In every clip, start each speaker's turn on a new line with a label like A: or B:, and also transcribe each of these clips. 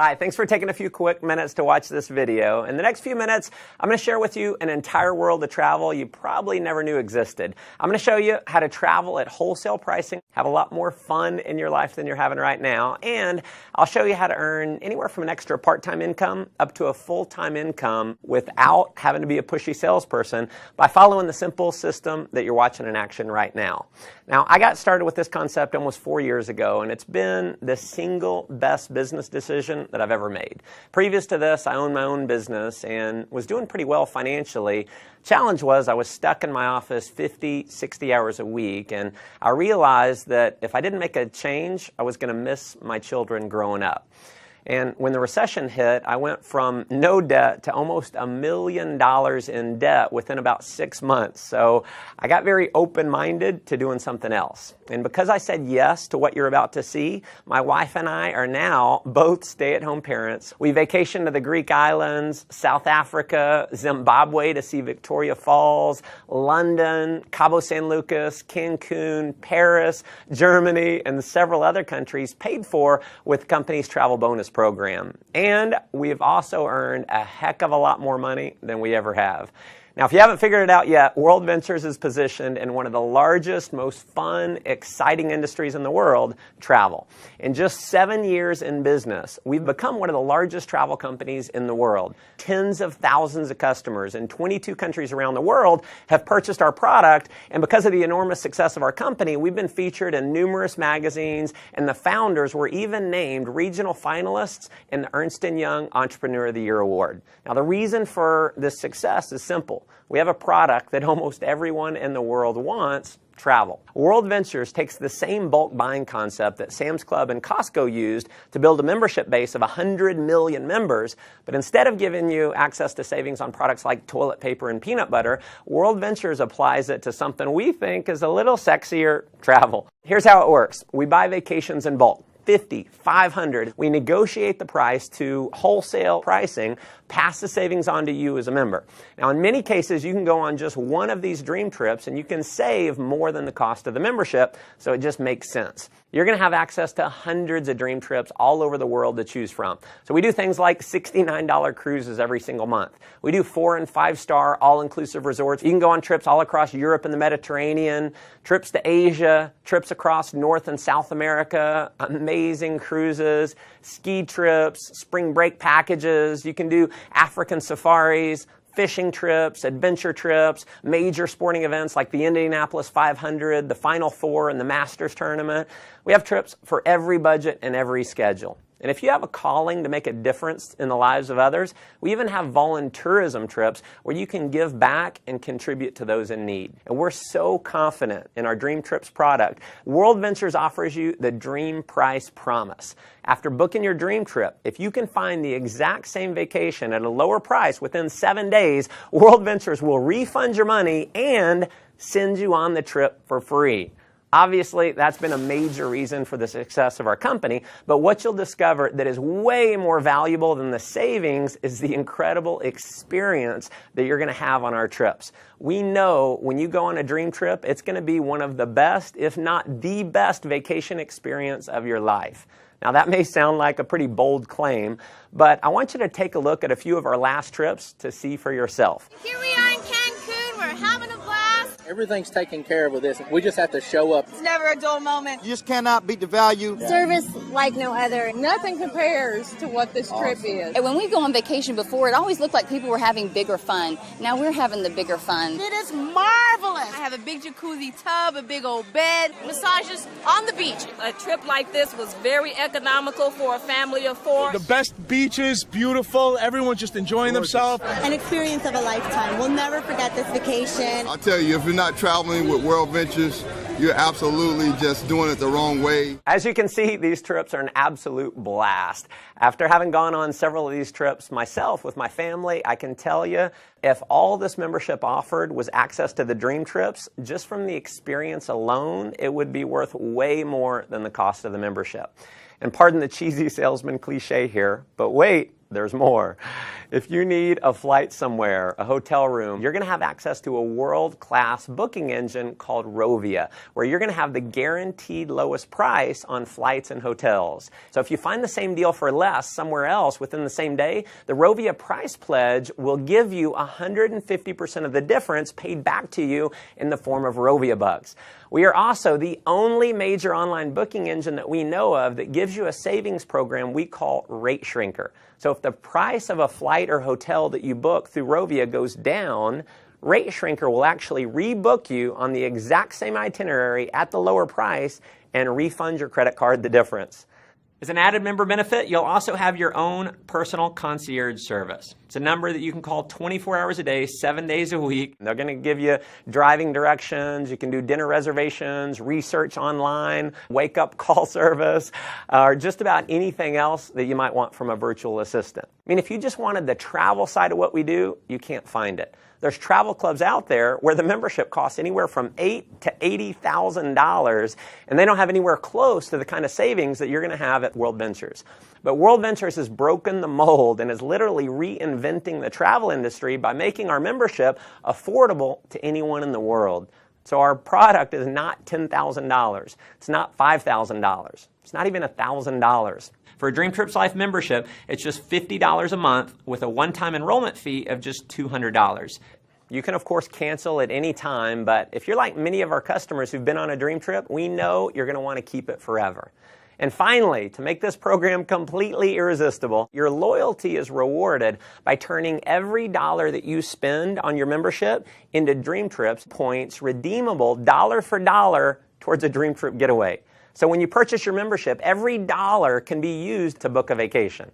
A: Hi, thanks for taking a few quick minutes to watch this video. In the next few minutes, I'm going to share with you an entire world of travel you probably never knew existed. I'm going to show you how to travel at wholesale pricing, have a lot more fun in your life than you're having right now, and I'll show you how to earn anywhere from an extra part-time income up to a full-time income without having to be a pushy salesperson by following the simple system that you're watching in action right now. Now, I got started with this concept almost 4 years ago, and it's been the single best business decision that I've ever made. Previous to this, I owned my own business and was doing pretty well financially. Challenge was I was stuck in my office 50, 60 hours a week, and I realized that if I didn't make a change, I was going to miss my children growing up. And when the recession hit, I went from no debt to almost $1 million in debt within about 6 months. So I got very open-minded to doing something else. And because I said yes to what you're about to see, my wife and I are now both stay-at-home parents. We vacationed to the Greek islands, South Africa, Zimbabwe to see Victoria Falls, London, Cabo San Lucas, Cancun, Paris, Germany, and several other countries paid for with the company's travel bonus program. And we've also earned a heck of a lot more money than we ever have. Now, if you haven't figured it out yet, World Ventures is positioned in one of the largest, most fun, exciting industries in the world, travel. In just 7 years in business, we've become one of the largest travel companies in the world. Tens of thousands of customers in 22 countries around the world have purchased our product, and because of the enormous success of our company, we've been featured in numerous magazines, and the founders were even named regional finalists in the Ernst & Young Entrepreneur of the Year Award. Now, the reason for this success is simple. We have a product that almost everyone in the world wants: travel. World Ventures takes the same bulk buying concept that Sam's Club and Costco used to build a membership base of 100 million members, but instead of giving you access to savings on products like toilet paper and peanut butter, World Ventures applies it to something we think is a little sexier: travel. Here's how it works. We buy vacations in bulk. 50, 500. We negotiate the price to wholesale pricing, pass the savings on to you as a member. Now, in many cases, you can go on just one of these dream trips and you can save more than the cost of the membership, so it just makes sense. You're going to have access to hundreds of dream trips all over the world to choose from. So we do things like $69 cruises every single month. We do 4- and 5-star all-inclusive resorts. You can go on trips all across Europe and the Mediterranean, trips to Asia, trips across North and South America, amazing cruises, ski trips, spring break packages. You can do African safaris, fishing trips, adventure trips, major sporting events like the Indianapolis 500, the Final Four, and the Masters tournament. We have trips for every budget and every schedule. And if you have a calling to make a difference in the lives of others, we even have volunteerism trips where you can give back and contribute to those in need. And we're so confident in our Dream Trips product. World Ventures offers you the Dream Price Promise. After booking your dream trip, if you can find the exact same vacation at a lower price within 7 days, World Ventures will refund your money and send you on the trip for free. Obviously, that's been a major reason for the success of our company, but what you'll discover that is way more valuable than the savings is the incredible experience that you're going to have on our trips. We know when you go on a dream trip, it's going to be one of the best, if not the best, vacation experience of your life. Now, that may sound like a pretty bold claim, but I want you to take a look at a few of our last trips to see for yourself.
B: Here we are in Cancun. We're having a blast.
C: Everything's taken care of with this. We just have to show up.
B: It's never a dull moment.
D: You just cannot beat the value.
E: Service like no other.
F: Nothing compares to what this trip is.
E: And when we go on vacation before, it always looked like people were having bigger fun. Now we're having the bigger fun.
B: It is marvelous. I have a big jacuzzi tub, a big old bed, massages on the beach.
G: A trip like this was very economical for a family of 4.
H: The best beaches, beautiful, everyone's just enjoying themselves.
I: An experience of a lifetime. We'll never forget this vacation.
J: I'll tell you, if you're not traveling with World Ventures, you're absolutely just doing it the wrong way.
A: As you can see, these trips are an absolute blast. After having gone on several of these trips myself with my family, I can tell you, if all this membership offered was access to the dream trips, just from the experience alone, it would be worth way more than the cost of the membership. And pardon the cheesy salesman cliche here, but wait, there's more. If you need a flight somewhere, a hotel room, you're going to have access to a world-class booking engine called Rovia, where you're going to have the guaranteed lowest price on flights and hotels. So if you find the same deal for less somewhere else within the same day, the Rovia price pledge will give you 150% of the difference paid back to you in the form of Rovia bucks. We are also the only major online booking engine that we know of that gives you a savings program we call Rate Shrinker. So if the price of a flight or hotel that you book through Rovia goes down, Rate Shrinker will actually rebook you on the exact same itinerary at the lower price and refund your credit card the difference. As an added member benefit, you'll also have your own personal concierge service. It's a number that you can call 24 hours a day, 7 days a week. They're going to give you driving directions. You can do dinner reservations, research online, wake-up call service, or just about anything else that you might want from a virtual assistant. I mean, if you just wanted the travel side of what we do, you can't find it. There's travel clubs out there where the membership costs anywhere from $8,000 to $80,000, and they don't have anywhere close to the kind of savings that you're going to have at World Ventures. But World Ventures has broken the mold and is literally reinventing the travel industry by making our membership affordable to anyone in the world. So our product is not $10,000. It's not $5,000. It's not even $1,000. For a Dream Trips Life membership, it's just $50 a month with a one-time enrollment fee of just $200. You can, of course, cancel at any time, but if you're like many of our customers who've been on a dream trip, we know you're going to want to keep it forever. And finally, to make this program completely irresistible, your loyalty is rewarded by turning every dollar that you spend on your membership into Dream Trips points redeemable dollar for dollar towards a Dream Trip getaway. So when you purchase your membership, every dollar can be used to book a vacation.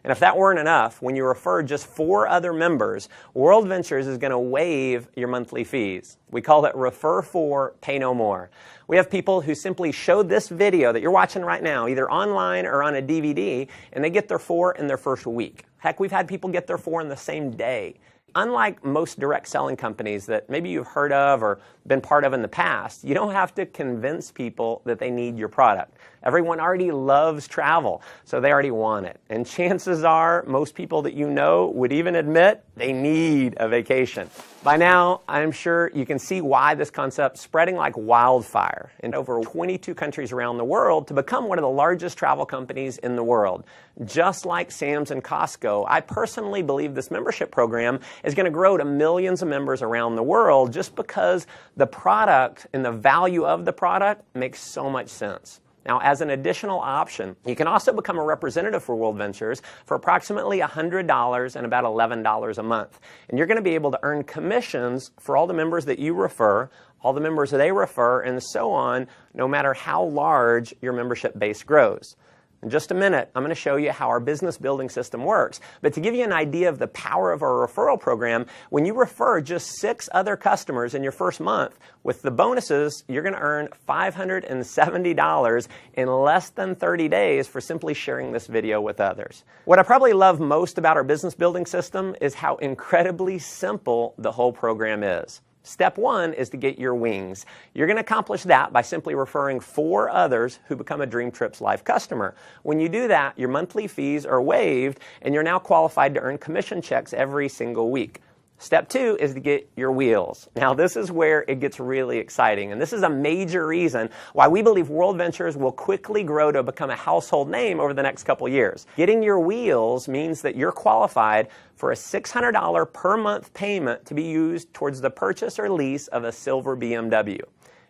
A: And if that weren't enough, when you refer just 4 other members, World Ventures is going to waive your monthly fees. We call it Refer 4, Pay No More. We have people who simply show this video that you're watching right now, either online or on a DVD, and they get their 4 in their first week. Heck, we've had people get their 4 in the same day. Unlike most direct selling companies that maybe you've heard of or been part of in the past, you don't have to convince people that they need your product. Everyone already loves travel, so they already want it. And chances are most people that you know would even admit they need a vacation. By now, I'm sure you can see why this concept's spreading like wildfire in over 22 countries around the world to become one of the largest travel companies in the world. Just like Sam's and Costco, I personally believe this membership program is going to grow to millions of members around the world just because the product and the value of the product makes so much sense. Now, as an additional option, you can also become a representative for World Ventures for approximately $100 and about $11 a month. And you're going to be able to earn commissions for all the members that you refer, all the members that they refer, and so on, no matter how large your membership base grows. In just a minute, I'm going to show you how our business building system works. But to give you an idea of the power of our referral program, when you refer just 6 other customers in your first month, with the bonuses, you're going to earn $570 in less than 30 days for simply sharing this video with others. What I probably love most about our business building system is how incredibly simple the whole program is. Step 1 is to get your wings. You're going to accomplish that by simply referring 4 others who become a Dream Trips Life customer. When you do that, your monthly fees are waived, and you're now qualified to earn commission checks every single week. Step 2 is to get your wheels. Now, this is where it gets really exciting, and this is a major reason why we believe World Ventures will quickly grow to become a household name over the next couple years. Getting your wheels means that you're qualified for a $600 per month payment to be used towards the purchase or lease of a silver BMW.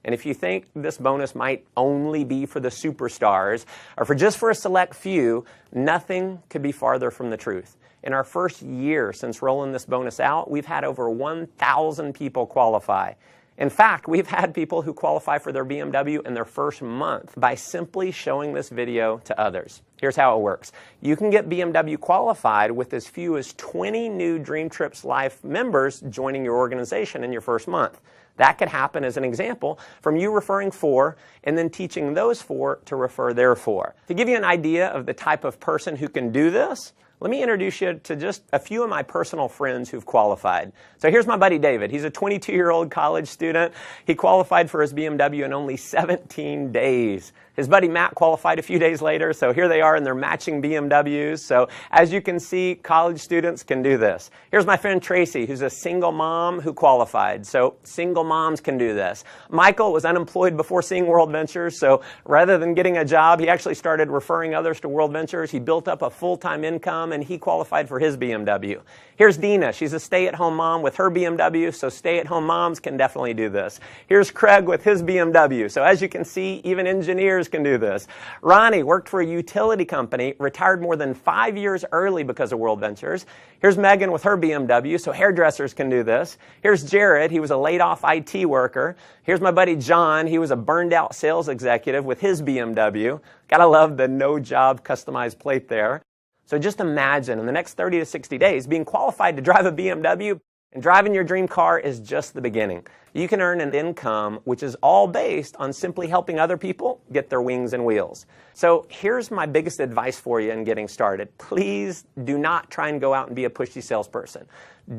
A: And if you think this bonus might only be for the superstars or for just a select few, nothing could be farther from the truth. In our first year since rolling this bonus out, we've had over 1,000 people qualify. In fact, we've had people who qualify for their BMW in their first month by simply showing this video to others. Here's how it works. You can get BMW qualified with as few as 20 new Dream Trips Life members joining your organization in your first month. That could happen, as an example, from you referring 4 and then teaching those 4 to refer their 4. To give you an idea of the type of person who can do this, let me introduce you to just a few of my personal friends who've qualified. So here's my buddy David. He's a 22-year-old college student. He qualified for his BMW in only 17 days. His buddy Matt qualified a few days later, so here they are in their matching BMWs. So as you can see, college students can do this. Here's my friend Tracy, who's a single mom who qualified. So single moms can do this. Michael was unemployed before seeing World Ventures, so rather than getting a job, he actually started referring others to World Ventures. He built up a full-time income, and he qualified for his BMW. Here's Dina. She's a stay-at-home mom with her BMW, so stay-at-home moms can definitely do this. Here's Craig with his BMW. So as you can see, even engineers can do this. Ronnie worked for a utility company, retired more than 5 years early because of World Ventures. Here's Megan with her BMW, so hairdressers can do this. Here's Jared. He was a laid-off IT worker. Here's my buddy John. He was a burned-out sales executive with his BMW. Gotta love the no-job customized plate there. So just imagine in the next 30 to 60 days being qualified to drive a BMW, and driving your dream car is just the beginning. You can earn an income which is all based on simply helping other people get their wings and wheels. So here's my biggest advice for you in getting started. Please do not try and go out and be a pushy salesperson.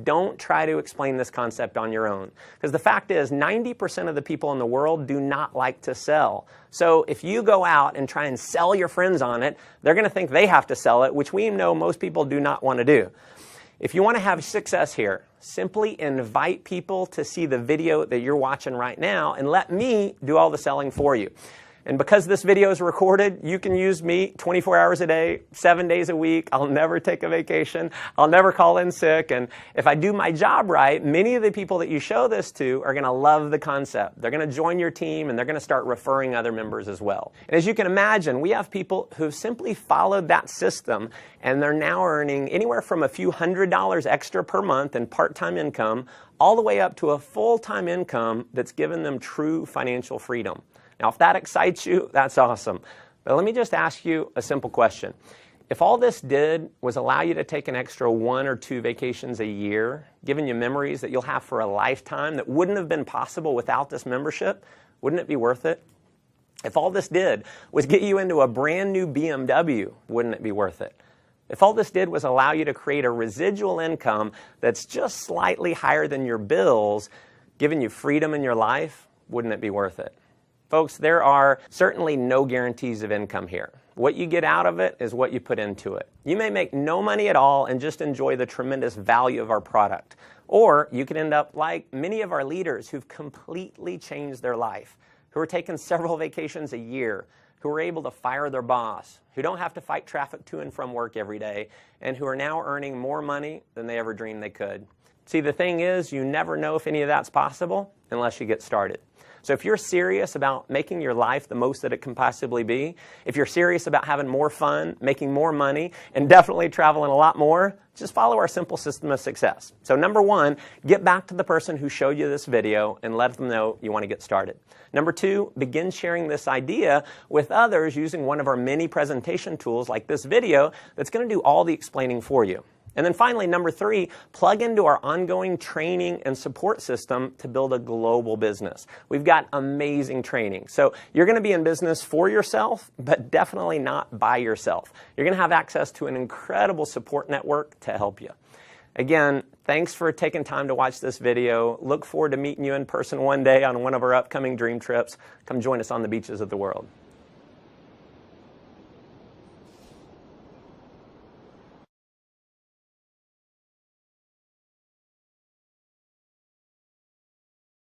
A: Don't try to explain this concept on your own. Because the fact is, 90% of the people in the world do not like to sell. So if you go out and try and sell your friends on it, they're going to think they have to sell it, which we know most people do not want to do. If you want to have success here, simply invite people to see the video that you're watching right now and let me do all the selling for you. And because this video is recorded, you can use me 24 hours a day, 7 days a week. I'll never take a vacation. I'll never call in sick. And if I do my job right, many of the people that you show this to are going to love the concept. They're going to join your team, and they're going to start referring other members as well. And as you can imagine, we have people who've simply followed that system, and they're now earning anywhere from a few $100s extra per month in part-time income, all the way up to a full-time income that's given them true financial freedom. Now, if that excites you, that's awesome. But let me just ask you a simple question. If all this did was allow you to take an extra 1 or 2 vacations a year, giving you memories that you'll have for a lifetime that wouldn't have been possible without this membership, wouldn't it be worth it? If all this did was get you into a brand new BMW, wouldn't it be worth it? If all this did was allow you to create a residual income that's just slightly higher than your bills, giving you freedom in your life, wouldn't it be worth it? Folks, there are certainly no guarantees of income here. What you get out of it is what you put into it. You may make no money at all and just enjoy the tremendous value of our product. Or you could end up like many of our leaders who've completely changed their life, who are taking several vacations a year, who are able to fire their boss, who don't have to fight traffic to and from work every day, and who are now earning more money than they ever dreamed they could. See, the thing is, you never know if any of that's possible unless you get started. So if you're serious about making your life the most that it can possibly be, if you're serious about having more fun, making more money, and definitely traveling a lot more, just follow our simple system of success. So number 1, get back to the person who showed you this video and let them know you want to get started. Number 2, begin sharing this idea with others using one of our many presentation tools like this video that's going to do all the explaining for you. And then finally, number 3, plug into our ongoing training and support system to build a global business. We've got amazing training. So you're going to be in business for yourself, but definitely not by yourself. You're going to have access to an incredible support network to help you. Again, thanks for taking time to watch this video. Look forward to meeting you in person one day on one of our upcoming dream trips. Come join us on the beaches of the world.